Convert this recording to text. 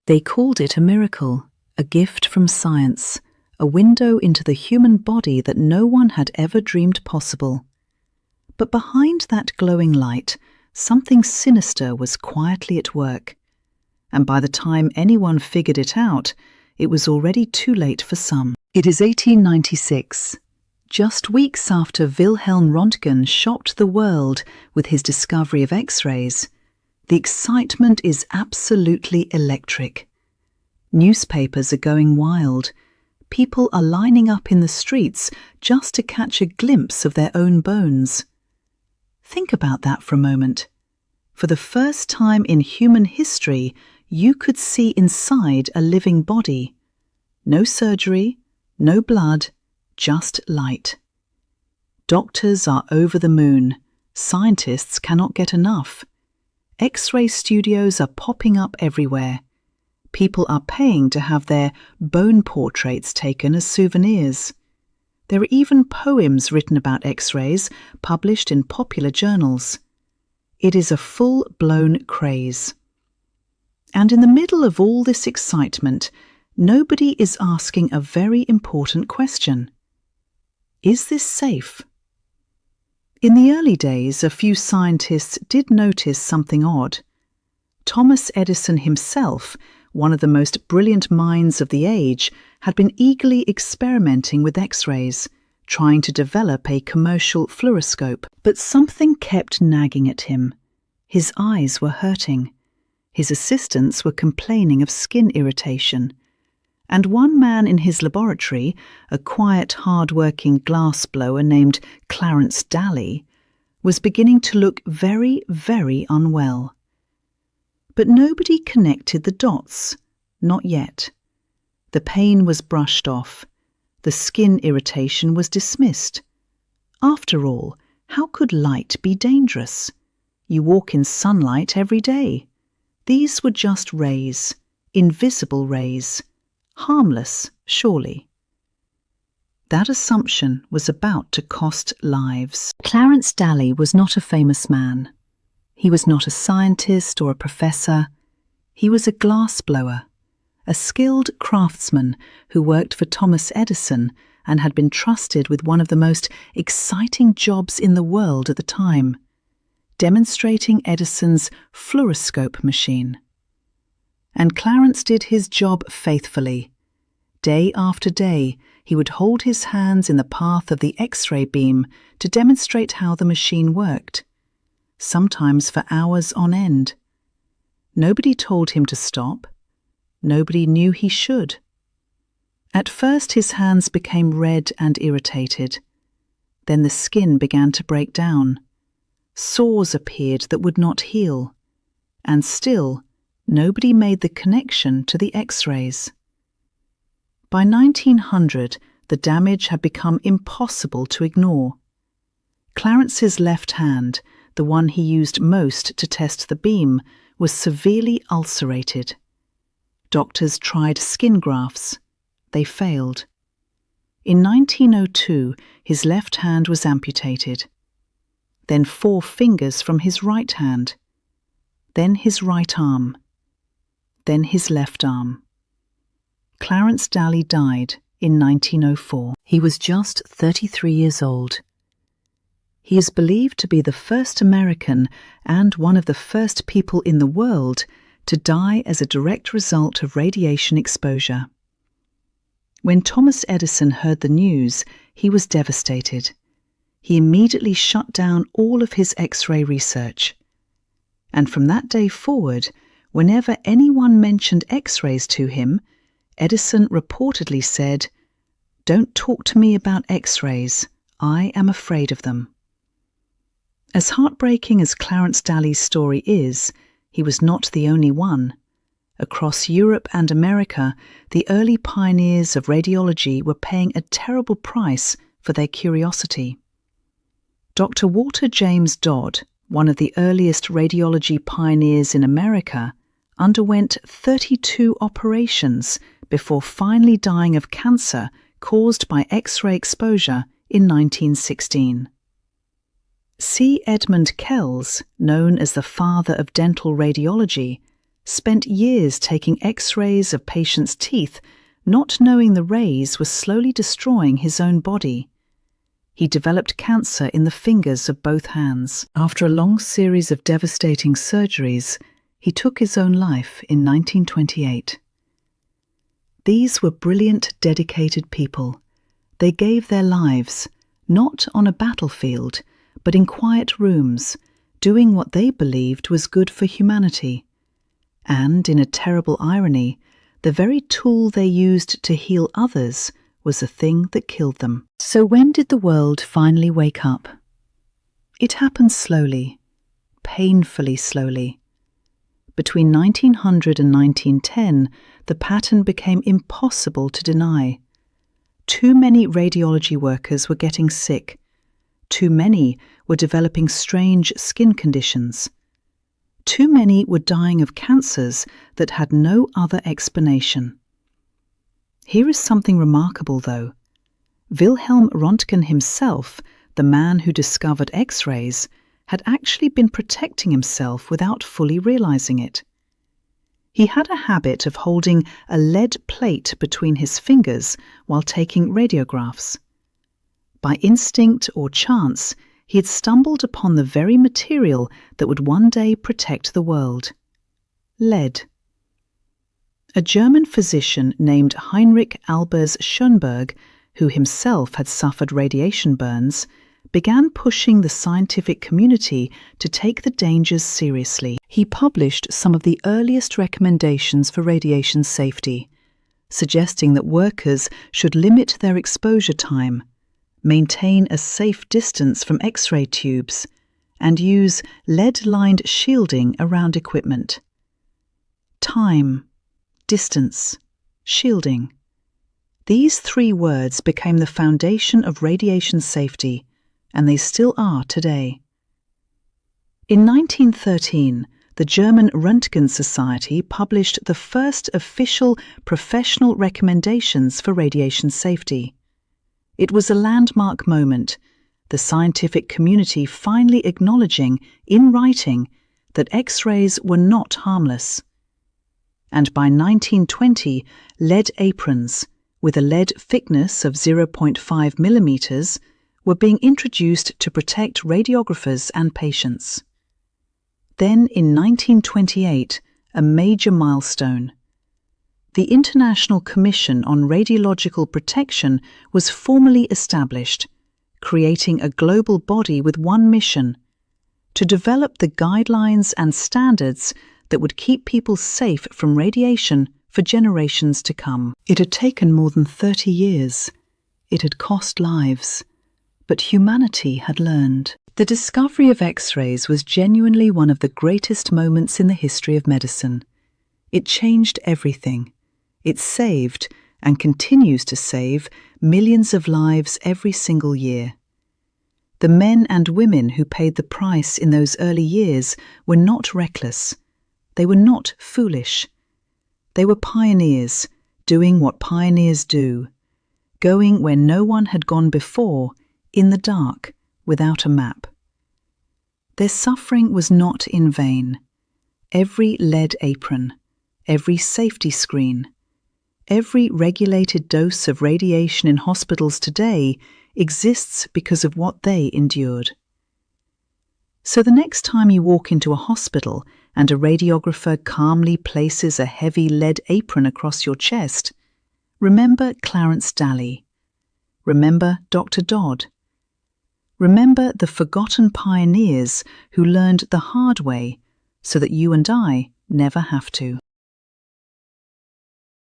They called it a miracle, a gift from science, a window into the human body that no one had ever dreamed possible. But behind that glowing light, something sinister was quietly at work. And by the time anyone figured it out, it was already too late for some. It is 1896. Just weeks after Wilhelm Röntgen shocked the world with his discovery of X-rays, the excitement is absolutely electric. Newspapers are going wild. People are lining up in the streets just to catch a glimpse of their own bones. Think about that for a moment. For the first time in human history, you could see inside a living body. No surgery, no blood, just light. Doctors are over the moon. Scientists cannot get enough. X-ray studios are popping up everywhere. People are paying to have their bone portraits taken as souvenirs. There are even poems written about X-rays published in popular journals. It is a full-blown craze. And in the middle of all this excitement, nobody is asking a very important question. Is this safe? In the early days, a few scientists did notice something odd. Thomas Edison himself, one of the most brilliant minds of the age, had been eagerly experimenting with X-rays, trying to develop a commercial fluoroscope. But something kept nagging at him. His eyes were hurting. His assistants were complaining of skin irritation. And one man in his laboratory, a quiet, hard-working glassblower named Clarence Daly, was beginning to look very, very unwell. But nobody connected the dots. Not yet. The pain was brushed off. The skin irritation was dismissed. After all, how could light be dangerous? You walk in sunlight every day. These were just rays, invisible rays. Harmless, surely. That assumption was about to cost lives. Clarence Daly was not a famous man. He was not a scientist or a professor. He was a glassblower, a skilled craftsman who worked for Thomas Edison and had been trusted with one of the most exciting jobs in the world at the time, demonstrating Edison's fluoroscope machine. And Clarence did his job faithfully. Day after day, he would hold his hands in the path of the X-ray beam to demonstrate how the machine worked, sometimes for hours on end. Nobody told him to stop. Nobody knew he should. At first his hands became red and irritated. Then the skin began to break down. Sores appeared that would not heal. And still, nobody made the connection to the X-rays. By 1900, the damage had become impossible to ignore. Clarence's left hand, the one he used most to test the beam, was severely ulcerated. Doctors tried skin grafts. They failed. In 1902, his left hand was amputated. Then 4 fingers from his right hand. Then his right arm. Then his left arm. Clarence Daly died in 1904. He was just 33 years old. He is believed to be the first American and one of the first people in the world to die as a direct result of radiation exposure. When Thomas Edison heard the news, he was devastated. He immediately shut down all of his X-ray research. And from that day forward, whenever anyone mentioned X-rays to him, Edison reportedly said, "Don't talk to me about X-rays. I am afraid of them." As heartbreaking as Clarence Daly's story is, he was not the only one. Across Europe and America, the early pioneers of radiology were paying a terrible price for their curiosity. Dr. Walter James Dodd, one of the earliest radiology pioneers in America, underwent 32 operations before finally dying of cancer caused by X-ray exposure in 1916. C. Edmund Kells, known as the father of dental radiology, spent years taking X-rays of patients' teeth, not knowing the rays were slowly destroying his own body. He developed cancer in the fingers of both hands. After a long series of devastating surgeries, he took his own life in 1928. These were brilliant, dedicated people. They gave their lives, not on a battlefield, but in quiet rooms, doing what they believed was good for humanity. And, in a terrible irony, the very tool they used to heal others was the thing that killed them. So when did the world finally wake up? It happened slowly, painfully slowly. Between 1900 and 1910, the pattern became impossible to deny. Too many radiology workers were getting sick. Too many were developing strange skin conditions. Too many were dying of cancers that had no other explanation. Here is something remarkable, though. Wilhelm Röntgen himself, the man who discovered X-rays, had actually been protecting himself without fully realizing it. He had a habit of holding a lead plate between his fingers while taking radiographs. By instinct or chance, he had stumbled upon the very material that would one day protect the world: lead. A German physician named Heinrich Albers Schönberg, who himself had suffered radiation burns, began pushing the scientific community to take the dangers seriously. He published some of the earliest recommendations for radiation safety, suggesting that workers should limit their exposure time, maintain a safe distance from X-ray tubes, and use lead-lined shielding around equipment. Time, distance, shielding. These three words became the foundation of radiation safety, and they still are today. In 1913, the German Röntgen Society published the first official professional recommendations for radiation safety. It was a landmark moment, the scientific community finally acknowledging, in writing, that X-rays were not harmless. And by 1920, lead aprons, with a lead thickness of 0.5 millimeters, were being introduced to protect radiographers and patients. Then, in 1928, a major milestone. The International Commission on Radiological Protection was formally established, creating a global body with one mission: to develop the guidelines and standards that would keep people safe from radiation for generations to come. It had taken more than 30 years. It had cost lives. But humanity had learned. The discovery of X-rays was genuinely one of the greatest moments in the history of medicine. It changed everything. It saved, and continues to save, millions of lives every single year. The men and women who paid the price in those early years were not reckless. They were not foolish. They were pioneers, doing what pioneers do, going where no one had gone before, in the dark, without a map. Their suffering was not in vain. Every lead apron, every safety screen, every regulated dose of radiation in hospitals today exists because of what they endured. So the next time you walk into a hospital and a radiographer calmly places a heavy lead apron across your chest, remember Clarence Daly. Remember Dr. Dodd. Remember the forgotten pioneers who learned the hard way so that you and I never have to.